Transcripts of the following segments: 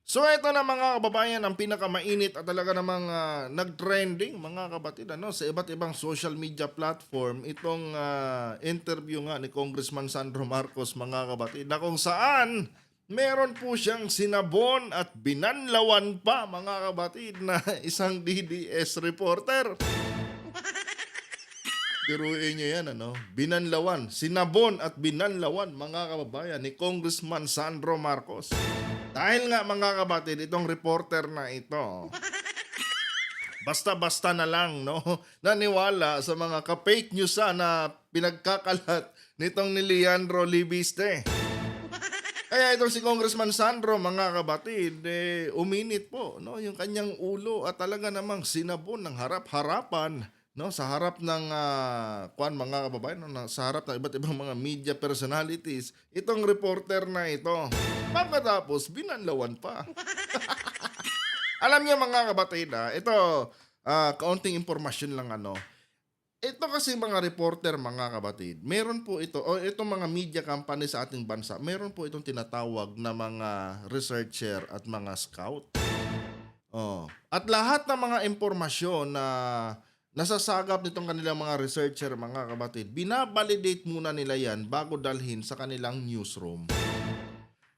So ito na mga kababayan ang pinakamainit at talaga namang nag-trending mga kapatid sa iba't ibang social media platform itong interview nga ni Congressman Sandro Marcos mga kapatid na kung saan meron po siyang sinabon at binanlawan pa mga kapatid na isang DDS reporter. Biruin niyo yan binanlawan, sinabon at binanlawan mga kababayan ni Congressman Sandro Marcos. Dahil nga mga kapatid, itong reporter na ito, basta-basta na lang naniwala sa mga ka-fake news na pinagkakalat nitong ni Leandro Libiste. Kaya itong si Congressman Sandro mga kapatid, uminit po yung kanyang ulo at talaga namang sinabon ng harap-harapan sa harap ng mga kababayan, sa harap ng iba't ibang mga media personalities, itong reporter na ito. Pagkatapos, binanlawan pa. Alam niyo mga kapatid, ito, kaunting impormasyon lang Ito kasi mga reporter mga kapatid, meron po ito, o itong mga media company sa ating bansa, meron po itong tinatawag na mga researcher at mga scout. At lahat ng mga impormasyon na nasasagap nitong kanilang mga researcher mga kapatid, binabalidate muna nila yan bago dalhin sa kanilang newsroom.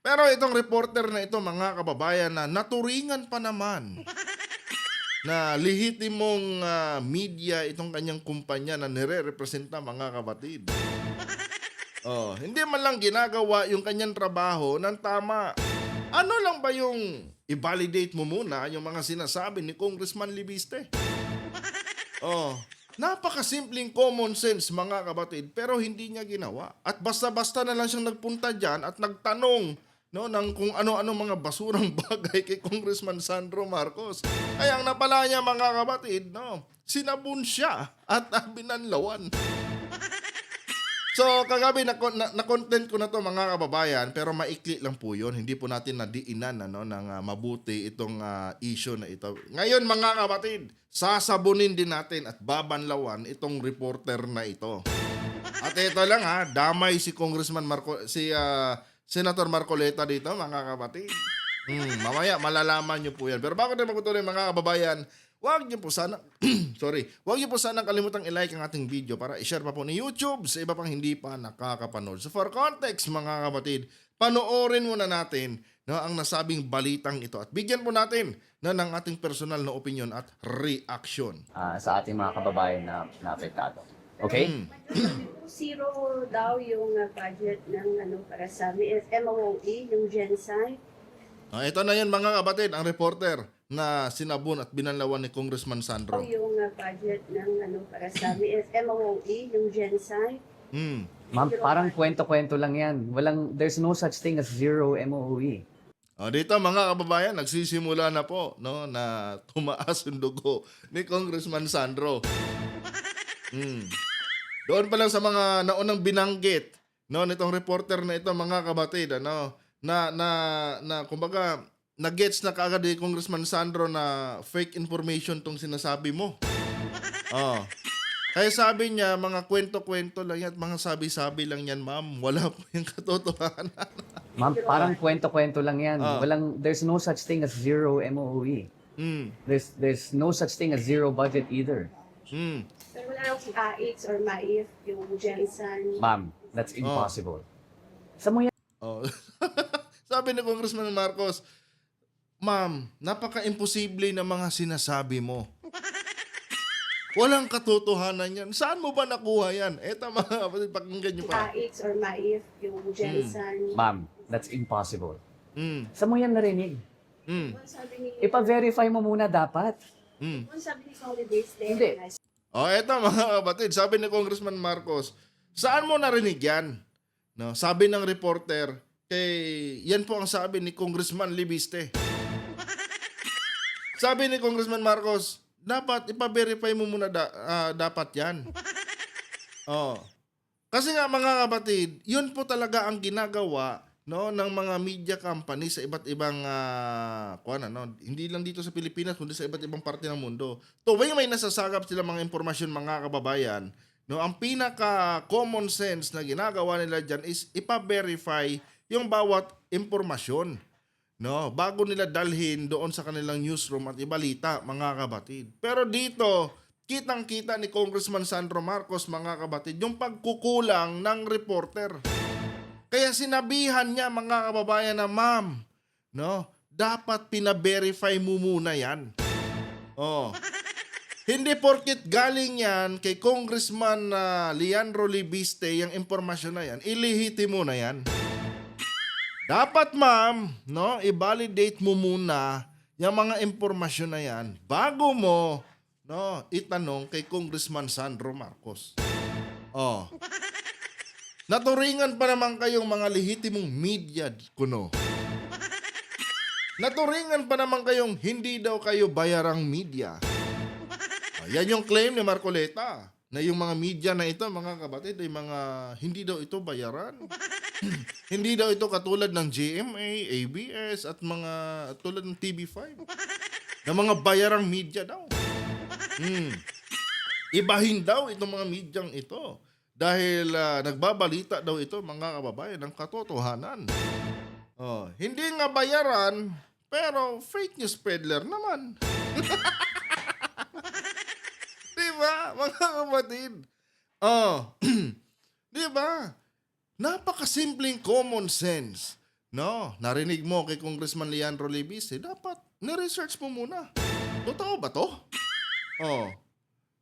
Pero itong reporter na ito mga kababayan na naturingan pa naman na lehitimong media itong kanyang kumpanya na nire-representa mga kapatid. Hindi man lang ginagawa yung kanyang trabaho ng tama. Ano lang ba yung i-validate mo muna yung mga sinasabi ni Congressman Libiste? Napakasimpleng common sense mga kapatid pero hindi niya ginawa. At basta-basta na lang siyang nagpunta dyan at nagtanong ng kung ano-ano mga basurang bagay kay Congressman Sandro Marcos. Kaya ang napala niya mga kapatid, sinabun siya at binanlawan. So kagabi na-content ko na to mga kababayan pero maikli lang po yun. Hindi po natin nadiinan ng mabuti itong issue na ito. Ngayon mga kapatid, sasabunin din natin at babanlawan itong reporter na ito. At ito lang damay si Congressman Senator Marcoleta dito mga kapatid. Mamaya malalaman nyo po yan. Pero bago tayo magtuloy mga kababayan, huwag niyo po sana huwag niyo po sana kalimutang i-like ang ating video para i-share pa po ni YouTube sa iba pang hindi pa nakakapanood. So for context mga kapatid, panoorin muna natin ang nasabing balitang ito at bigyan po natin ng ating personal na opinion at reaction. Sa ating mga kababayan na apektado. Okay? Zero daw yung budget ng para sa MOE, yung GenSci. Ito na yan mga kapatid, ang reporter na sinabon at binanlawan ni Congressman Sandro. Yung budget ng para sa MOE, yung GenSci. Ma'am, parang kwento-kwento lang yan. There's no such thing as zero MOE. Dito mga kababayan, nagsisimula na po na tumaas yung dugo ni Congressman Sandro. Doon pa lang sa mga naunang binanggit nitong reporter na ito mga kapatid na kumbaga na-gets na kaagad ni Congressman Sandro na fake information tong sinasabi mo. Kaya sabi niya, mga kwento-kwento lang yan at mga sabi-sabi lang yan, ma'am. Wala po yung katotohanan. Ma'am, parang kwento-kwento lang yan. There's no such thing as zero MOE. There's no such thing as zero budget either. Pero wala daw si AX or MAIF, yung GenSci. Ma'am, that's impossible. Sa mo yan? Sabi ni Congressman Marcos, ma'am, napaka-imposible na mga sinasabi mo. Walang katotohanan yan. Saan mo ba nakuha yan? Eto mga kapatid, pakinggan nyo pa. AX or MAIF, yung GenSci. Ma'am, that's impossible. Sa mo yan narinig? Sabi ni, Ipa-verify mo muna dapat. sabi ni Solidiste. Hindi. Eto mga kapatid, sabi ni Congressman Marcos, saan mo narinig yan? Sabi ng reporter, yan po ang sabi ni Congressman Libiste. Sabi ni Congressman Marcos, dapat ipa-verify mo muna dapat yan. Kasi nga mga kapatid, yun po talaga ang ginagawa ng mga media company sa iba't ibang hindi lang dito sa Pilipinas kundi sa iba't ibang parte ng mundo. Tuwing may nasasagap sila mga impormasyon mga kababayan, ang pinaka common sense na ginagawa nila diyan is ipa-verify yung bawat impormasyon. no, bago nila dalhin doon sa kanilang newsroom at ibalita, mga kabatid. Pero dito, kitang-kita ni Congressman Sandro Marcos, mga kabatid, yung pagkukulang ng reporter. Kaya sinabihan niya, mga kababayan, na ma'am, no, dapat pina-verify mo muna yan. Oh. Hindi porkit galing yan kay Congressman Leandro Libiste, yung impormasyon na yan, ilihiti mo na yan. Dapat ma'am, no, i-validate mo muna yung mga impormasyon na yan bago mo, no, itanong kay Congressman Sandro Marcos. Oh. Naturingan pa naman kayong mga lehitimong media kuno. Naturingan pa naman kayong hindi daw kayo bayarang media. Yan yung claim ni Marcoleta na yung mga media na ito, mga kabatid, ay mga hindi daw ito bayaran. Hindi daw ito katulad ng GMA, ABS at mga tulad ng TV5. Na mga bayarang media daw. Ibahin daw itong mga medyang ito dahil nagbabalita daw ito, mga kababayan, ng katotohanan. Oh, hindi nga bayaran, pero fake news peddler naman. Diba, mga kapatid? Oh, diba? Napakasimpleng common sense. No, narinig mo kay Congressman Leandro Libiste, dapat ni-research mo muna. Totoo ba to? Oh,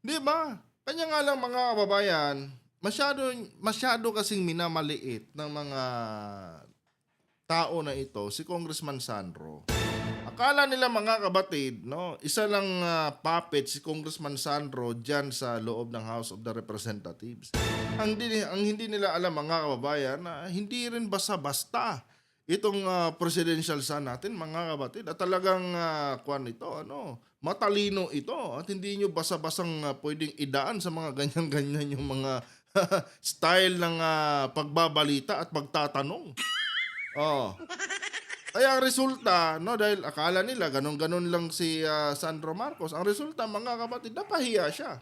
diba? Kanya nga lang, mga kababayan, masyado kasing minamaliit ng mga tao na ito, si Congressman Sandro. Akala nila, mga kabatid, no, isa lang puppet si Congressman Sandro dyan sa loob ng House of the Representatives. Ang hindi nila alam, mga kababayan, na hindi rin basta-basta itong presidential son natin, mga kabatid. At talagang matalino ito. At hindi nyo basa-basang pwedeng idaan sa mga ganyan-ganyan yung mga style ng pagbabalita at pagtatanong. Oh. Kaya ang resulta, no, dahil akala nila ganon-ganon lang si Sandro Marcos, ang resulta, mga kapatid, napahiya siya.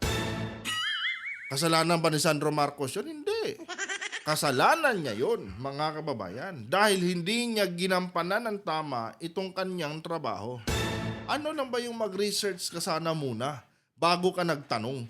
Kasalanan ba ni Sandro Marcos yun? Hindi. Kasalanan niya yun, mga kababayan, dahil hindi niya ginampanan ng tama itong kanyang trabaho. Ano lang ba yung mag-research ka sana muna bago ka nagtanong?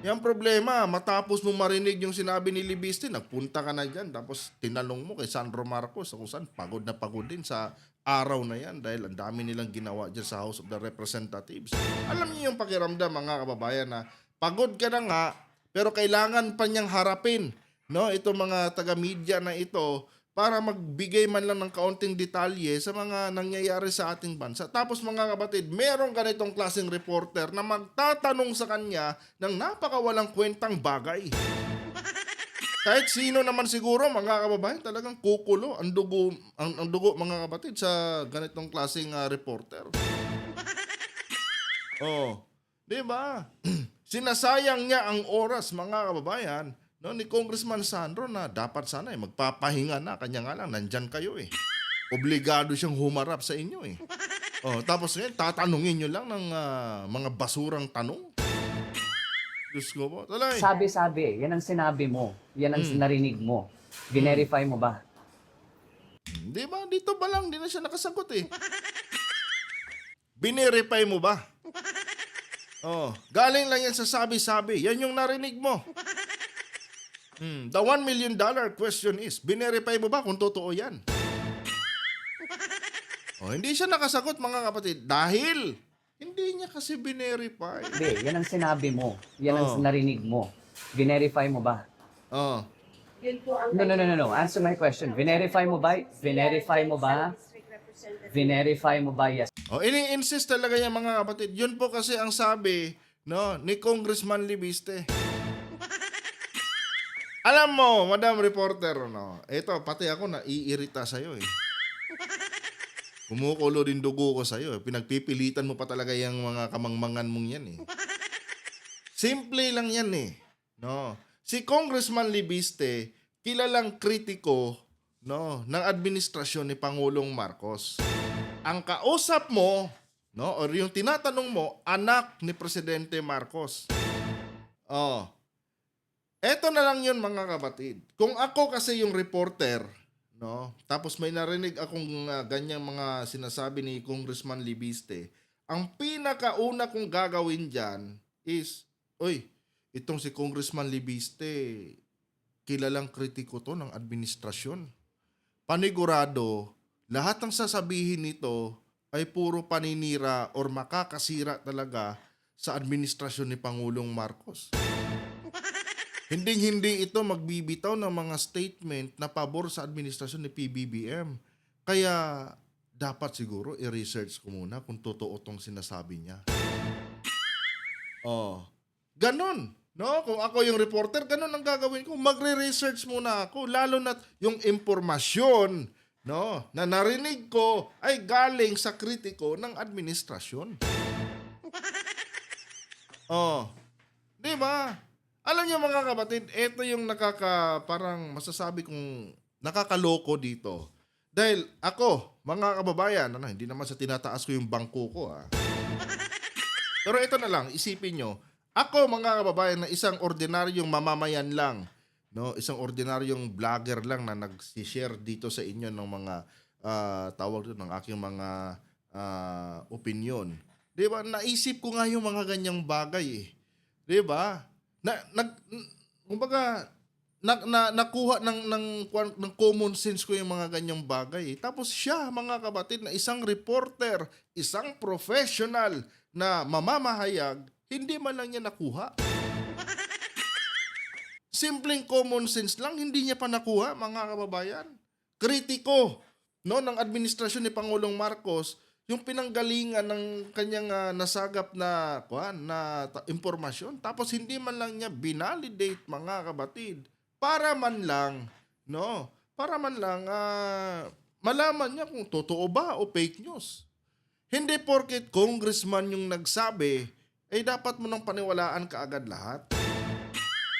Yung problema, matapos mo marinig yung sinabi ni Libiste, nagpunta ka na dyan, tapos tinanong mo kay Sandro Marcos kung saan pagod na pagod din sa araw na yan dahil ang dami nilang ginawa dyan sa House of the Representatives. Alam niyo yung pakiramdam, mga kababayan, na pagod ka na nga, pero kailangan pa niyang harapin, no, itong mga taga-media na ito para magbigay man lang ng kaunting detalye sa mga nangyayari sa ating bansa. Tapos, mga kapatid, merong ganitong klaseng reporter na magtatanong sa kanya ng napakawalang kwentang bagay. Kahit sino naman siguro, mga kababayan, talagang kukulo ang dugo, mga kapatid, sa ganitong klaseng reporter. Oh, 'di ba? Sinasayang niya ang oras, mga kababayan, no, ni Congressman Sandro, na dapat sana magpapahinga na. Kanya nga lang, nandyan kayo eh. Obligado siyang humarap sa inyo eh. Oh, tapos ngayon, tatanungin nyo lang ng mga basurang tanong. Diyos ko po. Talay. Sabi-sabi, yan ang sinabi mo. Yan ang narinig mo. Verify mo ba? Di ba? Dito ba lang, di na siya nakasagot eh. Binerify mo ba? Oh, galing lang yan sa sabi-sabi. Yan yung narinig mo. The $1 million question is, binerify mo ba kung totoo yan? Oh, hindi siya nakasagot, mga kapatid, dahil hindi niya kasi binerify. Hindi, yan ang sinabi mo. Yan ang narinig mo. Verify mo ba? Oh. Yun po ang No. Answer my question. Verify mo ba? Verify mo ba? Verify mo ba? Yes. Oh, ini-insist talaga yan, mga kapatid. Yun po kasi ang sabi, no, ni Congressman Libiste. Alam mo, Madam Reporter, no, ito, pati ako naiirita sa'yo eh. Kumukulo din dugo ko sa'yo. Pinagpipilitan mo pa talaga yung mga kamangmangan mong yan eh. Simple lang yan eh. No? Si Congressman Libiste, kilalang kritiko, no, ng administrasyon ni Pangulong Marcos. Ang kausap mo, no, or yung tinatanong mo, anak ni Presidente Marcos. Oh. Eto na lang yun, mga kapatid. Kung ako kasi yung reporter, no? Tapos may narinig akong ganyang mga sinasabi ni Congressman Libiste. Ang pinakauna kong gagawin diyan is, oy, itong si Congressman Libiste, kilalang kritiko to ng administrasyon. Panigurado, lahat ng sasabihin nito ay puro paninira or makakasira talaga sa administrasyon ni Pangulong Marcos. Hinding-hindi ito magbibitaw ng mga statement na pabor sa administrasyon ni PBBM. Kaya dapat siguro i-research ko muna kung totoo tong sinasabi niya. Oh, ganun. No, kung ako yung reporter, ganun ang gagawin ko. Magre-research muna ako, lalo na yung impormasyon, no, na narinig ko ay galing sa kritiko ng administrasyon. Oh, 'di ba? Alam niyo mga kapatid, ito yung parang masasabi kong nakakaloko dito. Dahil ako, mga kababayan, hindi naman sa tinataas ko yung bangko ko, Pero ito na lang, isipin nyo, ako mga kababayan na isang ordinaryong mamamayan lang, no, isang ordinaryong vlogger lang na nag-share dito sa inyo ng mga tawag doon ng aking mga opinion. 'Di ba? Naisip ko nga yung mga ganyang bagay 'Di ba? Kumbaga nakuha ng common sense ko yung mga ganyang bagay. Tapos siya, mga kabatid, na isang reporter, isang professional na mamamahayag, hindi man lang niya nakuha. Simpleng common sense lang, hindi niya pa nakuha, mga kababayan. Kritiko, no, ng administrasyon ni Pangulong Marcos, yung pinanggalingan ng kanyang nasagap na impormasyon, tapos hindi man lang niya binalidate, mga kabatid, para man lang malaman niya kung totoo ba o fake news. Hindi porket congressman yung nagsabi, ay dapat mo nang paniwalaan kaagad lahat.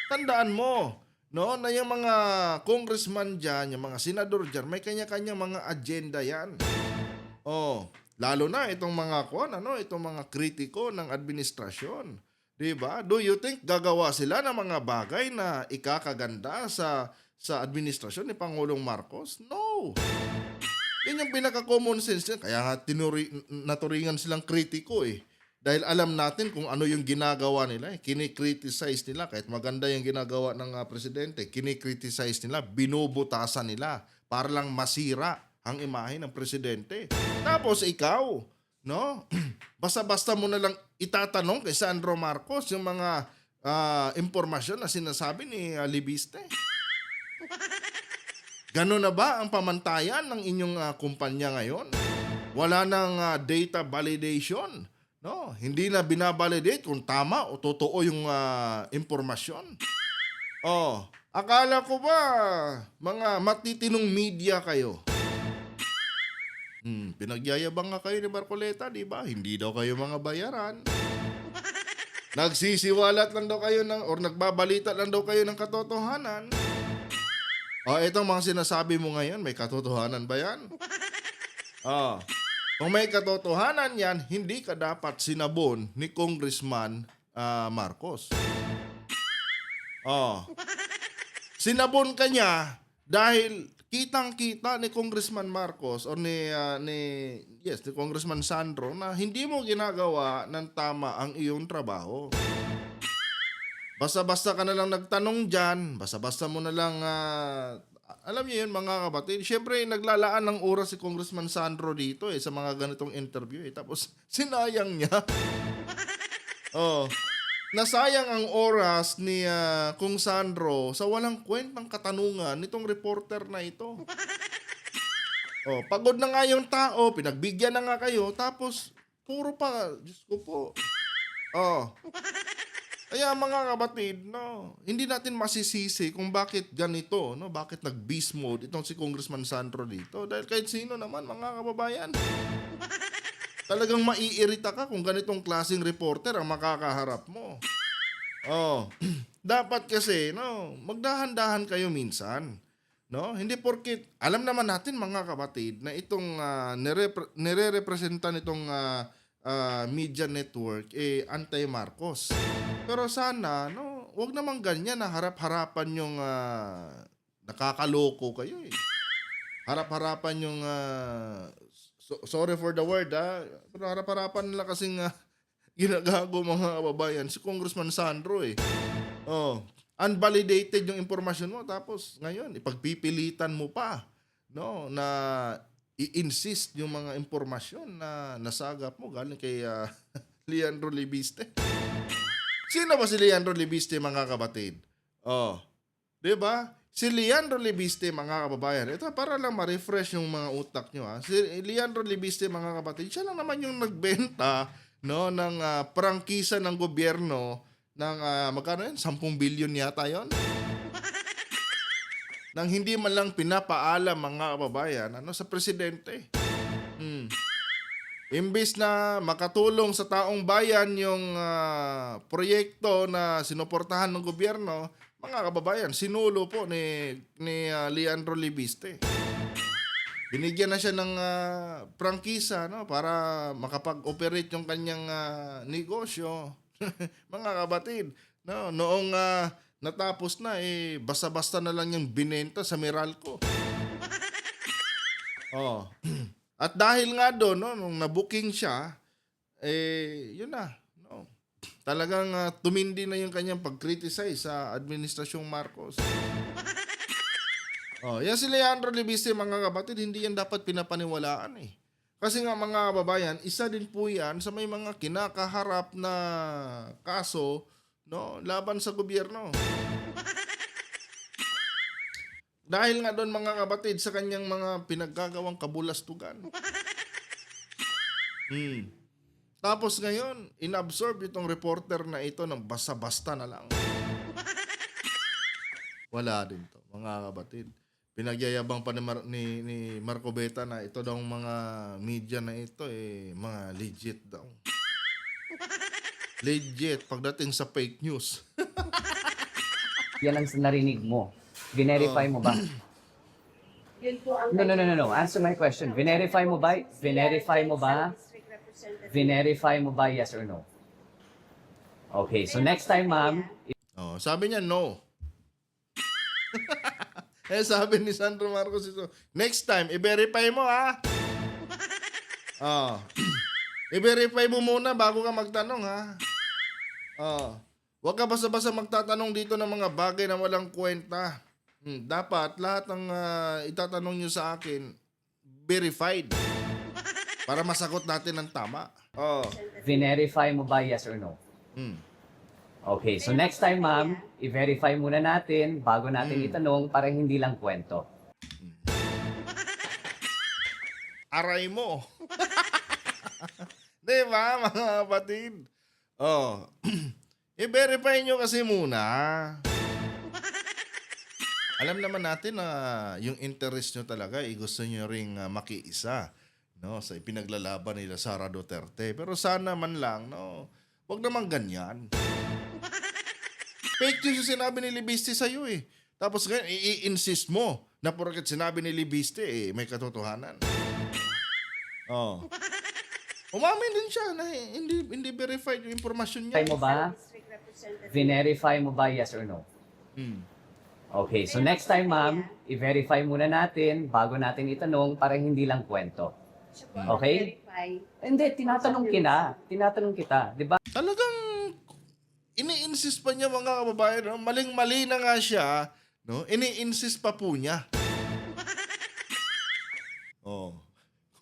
Tandaan mo, no, na yung mga congressman dyan, yung mga senador dyan, may kanya-kanyang mga agenda yan. Oh, lalo na itong mga itong mga kritiko ng administrasyon. 'Di ba? Do you think gagawa sila ng mga bagay na ikakaganda sa administrasyon ni Pangulong Marcos? No. Yan yung pinaka-common sense niya. Kaya nga naturingan silang kritiko Dahil alam natin kung ano yung ginagawa nila. Kini-criticize nila. Kahit maganda yung ginagawa ng presidente, kini-criticize nila, binubutasan nila para lang masira ang imahe ng presidente. Tapos ikaw, no? Basta-basta mo na lang itatanong kay Sandro Marcos yung mga impormasyon na sinasabi ni Libiste. Gano'n na ba ang pamantayan ng inyong kumpanya ngayon? Wala nang data validation, no? Hindi na binabalidate kung tama o totoo yung impormasyon. Oh, akala ko ba mga matitinong media kayo? Pinagyayabang nga kayo ni Marcoleta, di ba? Hindi daw kayo mga bayaran. Nagsisiwalat lang daw kayo or nagbabalita lang daw kayo ng katotohanan. Itong mga sinasabi mo ngayon, may katotohanan ba yan? Kung may katotohanan yan, hindi ka dapat sinabon ni Congressman Marcos. Sinabon ka niya dahil kitang-kita ni Congressman Marcos or ni Congressman Sandro na hindi mo ginagawa ng tama ang iyong trabaho. Basta-basta ka na lang nagtanong dyan, basta-basta mo na lang, alam niyo yun mga kapatid, syempre naglalaan ng oras si Congressman Sandro dito sa mga ganitong interview tapos sinayang niya. Nasayang ang oras ni Kung Sandro sa walang kwentang katanungan nitong reporter na ito. Pagod na nga yung tao, pinagbigyan na nga kayo, tapos puro pa, Diyos ko po. Kaya mga kapatid, hindi natin masisisi kung bakit ganito, bakit nag-beast mode itong si Congressman Sandro dito. Dahil kahit sino naman, mga kababayan, talagang maiirita ka kung ganitong klaseng reporter ang makakaharap mo. Dapat kasi, magdahan-dahan kayo minsan. Hindi porkit, alam naman natin mga kapatid na itong nire-representa nitong media network anti-Marcos. Pero sana, wag naman ganyan na harap-harapan yung nakakaloko kayo harap-harapan yung sorry for the word pero harap-harapan nila kasing ginagago mga kababayan si Congressman Sandro eh. Oh, unvalidated yung impormasyon mo tapos ngayon ipagpipilitan mo pa no na i-insist yung mga impormasyon na nasagap mo galing kay Leandro Libiste. Sino ba si Leandro Libiste mga kabatid? Oh, 'di ba? Si Leandro Libiste mga kababayan. Ito para lang ma-refresh yung mga utak nyo Si Leandro Libiste mga kabatid, siya lang naman yung nagbenta no ng prangkisa ng gobyerno ng magkano yun? 10 billion yata yon. Nang hindi man lang pinapaalam mga kababayan sa presidente. Imbis na makatulong sa taong bayan yung proyekto na sinuportahan ng gobyerno, mga kababayan, sinulo po ni Leandro Libiste. Binigyan na siya ng prangkisa para makapag-operate yung kanyang negosyo. Mga kabatid, noong natapos na basta-basta na lang yung binenta sa Meralco. Oh. At dahil nga doon nung na-booking siya, yun na. Talagang tumindi na yung kanyang pag-criticize sa Administrasyong Marcos. Yan si Leandro Libiste mga kabatid, hindi yan dapat pinapaniwalaan Kasi nga mga kababayan, isa din po yan sa may mga kinakaharap na kaso laban sa gobyerno. Dahil nga doon mga kabatid sa kanyang mga pinaggagawang kabulastugan. Tapos ngayon, inabsorb itong reporter na ito ng basta-basta na lang. Wala din to, mga kabatid. Pinagyayabang pa ni Marco Beta na ito daw mga media na ito mga legit daw. Legit pagdating sa fake news. Yan ang narinig mo. Verify mo ba? Yun po ang No. Answer my question. Verify mo ba? Verify mo ba? Verify mo ba, yes or no? Okay, so next time, ma'am, Sabi niya no. Sabi ni Sandro Marcos ito, next time, i-verify mo i-verify mo muna bago ka magtanong Huwag ka basta-basta magtatanong dito ng mga bagay na walang kwenta. Dapat lahat ng itatanong nyo sa akin, verified. Para masagot natin ng tama. verify mo ba, yes or no? Okay, so next time, ma'am, i-verify muna natin bago natin itanong para hindi lang kwento. Aray mo. Di ba, mga kapatid? I-verify nyo kasi muna. Alam naman natin na yung interest nyo talaga, gusto nyo ring makiisa sa ipinaglalaban nila Sara Duterte. Pero sana man lang, wag naman ganyan. Fake news yung sinabi ni Libiste sa'yo Tapos ngayon, i-insist mo na porket sinabi ni Libiste, may katotohanan. Umamin din siya na hindi verified yung impormasyon niya. Verify mo ba? Verify mo ba, yes or no? Okay, so next time, ma'am, i-verify muna natin bago natin itanong para hindi lang kwento. Okay? Hindi, tinatanong kita, di ba? Talagang ini-insist pa niya mga kababayan, maling-mali na nga siya, ini-insist pa po niya.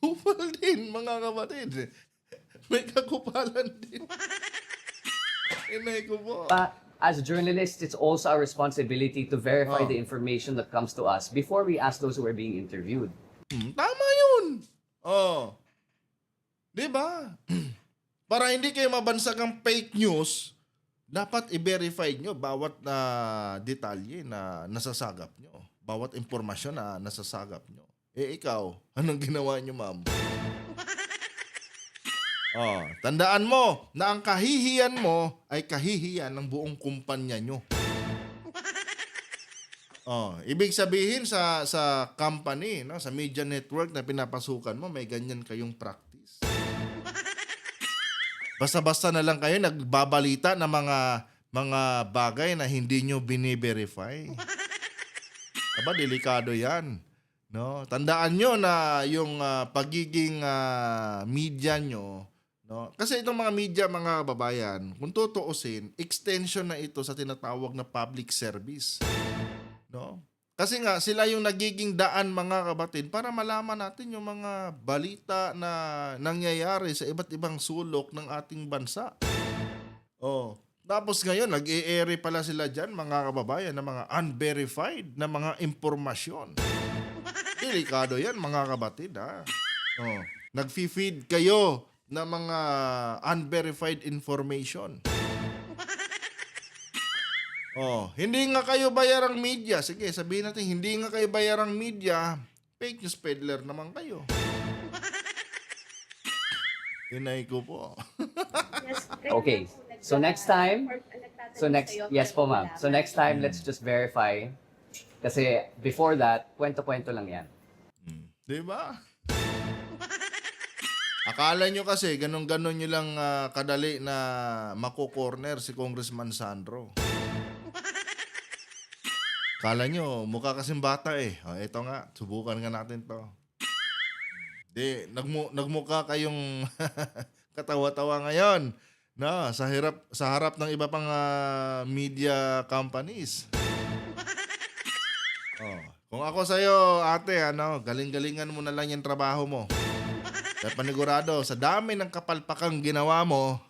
Kupal din mga kapatid. May kakupalan din. Inay ko po. As journalists, it's also our responsibility to verify the information that comes to us before we ask those who are being interviewed. Tama yun. Diba? Para hindi kayo mabansag ang fake news, dapat i-verify nyo bawat detalye na nasasagap nyo. Bawat impormasyon na nasasagap nyo. Ikaw, anong ginawa nyo, ma'am? Tandaan mo na ang kahihiyan mo ay kahihiyan ng buong kumpanya nyo. Ibig sabihin sa company, sa media network na pinapasukan mo, may ganyan kayong practice. Basta-basta na lang kayo nagbabalita ng mga bagay na hindi nyo bini-verify. Aba, delikado yan. No, tandaan nyo na yung pagiging media nyo, no? Kasi itong mga media, mga kababayan, kung tutuusin, extension na ito sa tinatawag na public service, no? Kasi nga sila yung nagiging daan, mga kabatid, para malaman natin yung mga balita na nangyayari sa iba't ibang sulok ng ating bansa. Oh, tapos ngayon nag-e-ere pala sila diyan, mga kababayan, ng mga unverified na mga impormasyon. Delikado yan, mga kabatid, ha? Oh, nag-feed kayo ng mga unverified information. Oh, hindi nga kayo bayarang media. Sige, sabihin natin, hindi nga kayo bayarang media. Fake news peddler naman kayo. Inay ko po. Yes, Okay. So next time, yes po ma'am. So next time, let's just verify. Kasi before that, kwento-kwento lang yan. Di ba? Akala nyo kasi, ganun-ganun nyo lang kadali na mako-corner si Congressman Sandro. Akala nyo, mukha kasing bata eh. O, ito nga, subukan nga natin to. Di, nagmukha kayong katawa-tawa ngayon. Na, sa harap ng iba pang media companies. Oh, kung ako sa'yo, ate, galing-galingan mo na lang yung trabaho mo. Kaya panigurado, sa dami ng kapalpakang ginawa mo,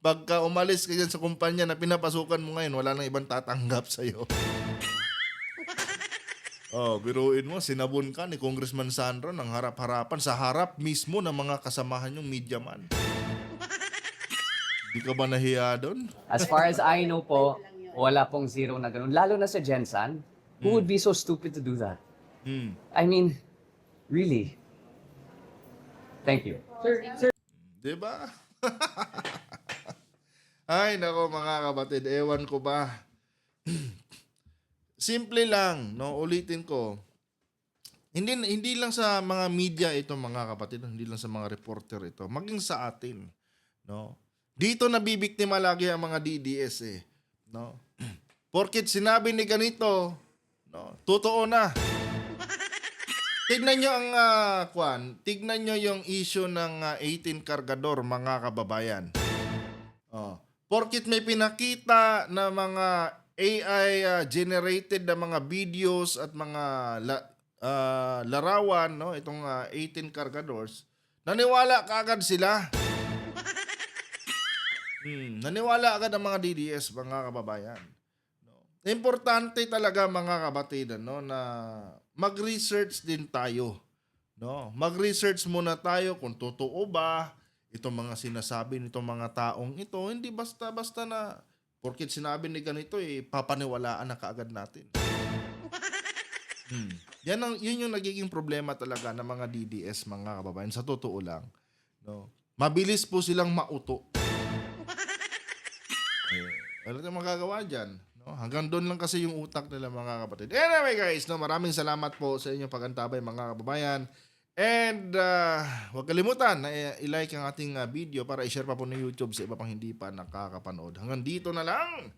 pagka umalis ka dyan sa kumpanya na pinapasukan mo ngayon, wala nang ibang tatanggap sa'yo. Oh, biruin mo, sinabon ka ni Congressman Sandro ng harap-harapan, sa harap mismo ng mga kasamahan yung media man. Di ka ba nahiya doon? As far as I know po, wala pong zero na ganun. Lalo na sa Jensen, who would be so stupid to do that? I mean, really? Thank you. Di ba? Ay, nako mga kabatid, ewan ko ba. Simple lang, no? Ulitin ko. Hindi lang sa mga media ito, mga kapatid, hindi lang sa mga reporter ito, maging sa atin, no? Dito nabibiktima lagi ang mga DDS eh, no? Porket sinabi ni ganito, no? Totoo na. Tignan nyo ang tignan nyo yung issue ng 18 kargador, mga kababayan. Oh. Porket may pinakita na mga AI generated na mga videos at mga larawan, no, itong 18 cargadors, naniwala kaagad sila. Naniwala agad ang mga DDS, mga kababayan. No. Importante talaga, mga kabatid, no, na mag-research din tayo. No? Mag-research muna tayo kung totoo ba itong mga sinasabi nitong mga taong ito. Hindi basta-basta na porket sinabi ni ganito, papaniwalaan na kaagad natin. Yun yung nagiging problema talaga ng mga DDS, mga kababayan. Sa totoo lang. No? Mabilis po silang mauto. Ano tayong magagawa dyan? No? Hanggang doon lang kasi yung utak nila, mga kapatid. Anyway guys, no, maraming salamat po sa inyong pagantabay, mga kababayan. And huwag kalimutan na i-like ang ating video para i-share pa po ng YouTube sa iba pang hindi pa nakakapanood. Hanggang dito na lang